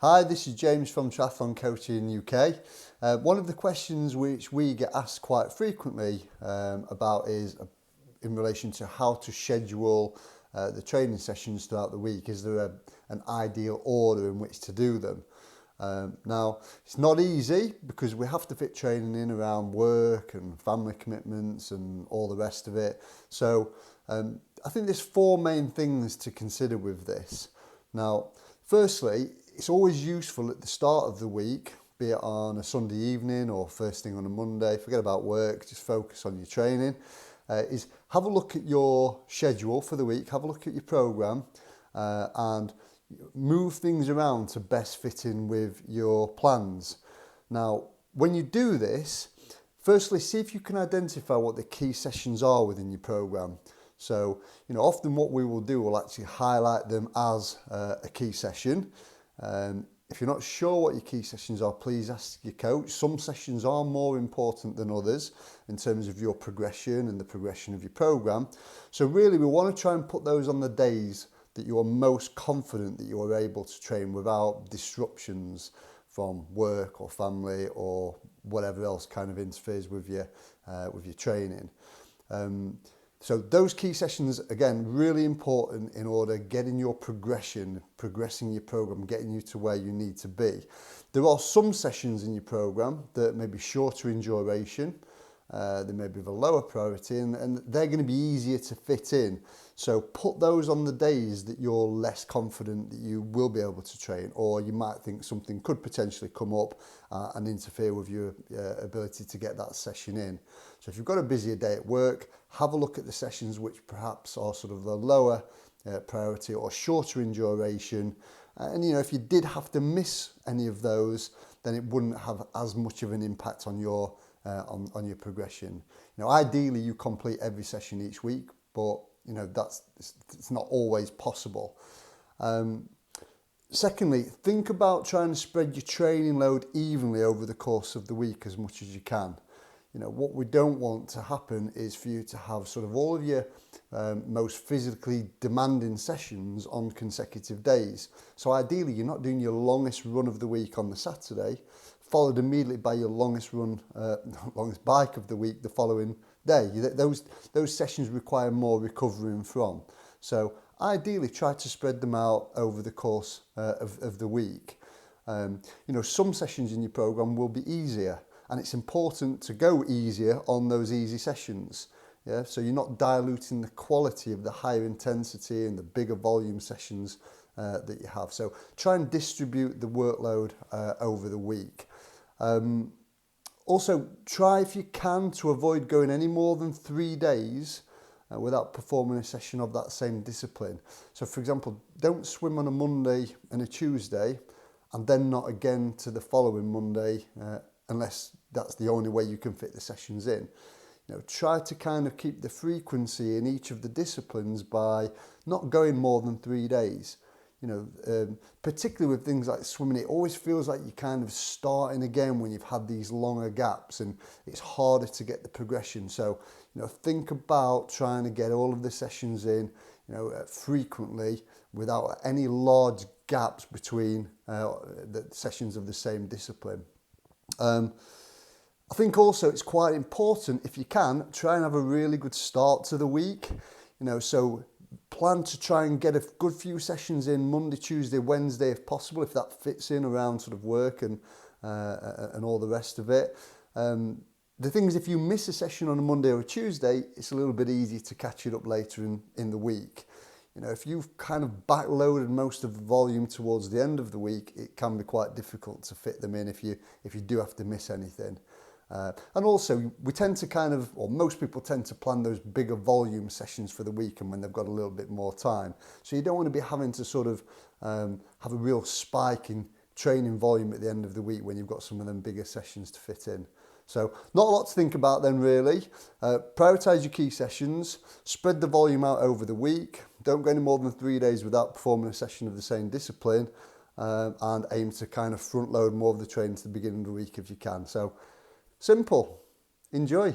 Hi, this is James from TriathlonCoaching.uk. One of the questions which we get asked quite frequently about is in relation to how to schedule the training sessions throughout the week. Is there an ideal order in which to do them? Now, it's not easy because we have to fit training in around work and family commitments and all the rest of it. So I think there's four main things to consider with this. Now, firstly, it's always useful at the start of the week, be it on a Sunday evening or first thing on a Monday, forget about work, just focus on your training, is have a look at your schedule for the week, have a look at your programme and move things around to best fit in with your plans. Now, when you do this, firstly, see if you can identify what the key sessions are within your programme. So, often what we will do, we'll actually highlight them as a key session. If you're not sure what your key sessions are, please ask your coach. Some sessions are more important than others in terms of your progression and the progression of your programme. So really, we want to try and put those on the days that you are most confident that you are able to train without disruptions from work or family or whatever else kind of interferes with your training. So those key sessions, again, really important in order getting your progression, progressing your program, getting you to where you need to be. There are some sessions in your program that may be shorter in duration, they may be of a lower priority, and they're going to be easier to fit in. So put those on the days that you're less confident that you will be able to train, or you might think something could potentially come up and interfere with your ability to get that session in. So if you've got a busier day at work, have a look at the sessions which perhaps are sort of the lower priority or shorter in duration. And if you did have to miss any of those, then it wouldn't have as much of an impact on your progression. Ideally you complete every session each week, but it's not always possible. Secondly, think about trying to spread your training load evenly over the course of the week as much as you can. What we don't want to happen is for you to have sort of all of your most physically demanding sessions on consecutive days. So ideally, you're not doing your longest run of the week on the Saturday, followed immediately by your longest bike of the week the following day. Those sessions require more recovering from. So ideally, try to spread them out over the course of the week. Some sessions in your program will be easier, and it's important to go easier on those easy sessions. Yeah, so you're not diluting the quality of the higher intensity and the bigger volume sessions that you have. So try and distribute the workload over the week. Also, try if you can to avoid going any more than 3 days without performing a session of that same discipline. So for example, don't swim on a Monday and a Tuesday and then not again to the following Monday unless that's the only way you can fit the sessions in. Try to kind of keep the frequency in each of the disciplines by not going more than 3 days. Particularly with things like swimming, it always feels like you're kind of starting again when you've had these longer gaps, and it's harder to get the progression. So, think about trying to get all of the sessions in, frequently without any large gaps between the sessions of the same discipline. I think also it's quite important, if you can, try and have a really good start to the week. So plan to try and get a good few sessions in Monday, Tuesday, Wednesday if possible, if that fits in around sort of work and all the rest of it. The thing is, if you miss a session on a Monday or a Tuesday, it's a little bit easier to catch it up later in the week. If you've kind of backloaded most of the volume towards the end of the week, it can be quite difficult to fit them in if you do have to miss anything. And also, we tend to most people tend to plan those bigger volume sessions for the week and when they've got a little bit more time. So you don't want to be having to sort of have a real spike in training volume at the end of the week when you've got some of them bigger sessions to fit in. So not a lot to think about then really. Prioritise your key sessions, spread the volume out over the week, don't go any more than 3 days without performing a session of the same discipline, and aim to kind of front load more of the training to the beginning of the week if you can. So simple. Enjoy.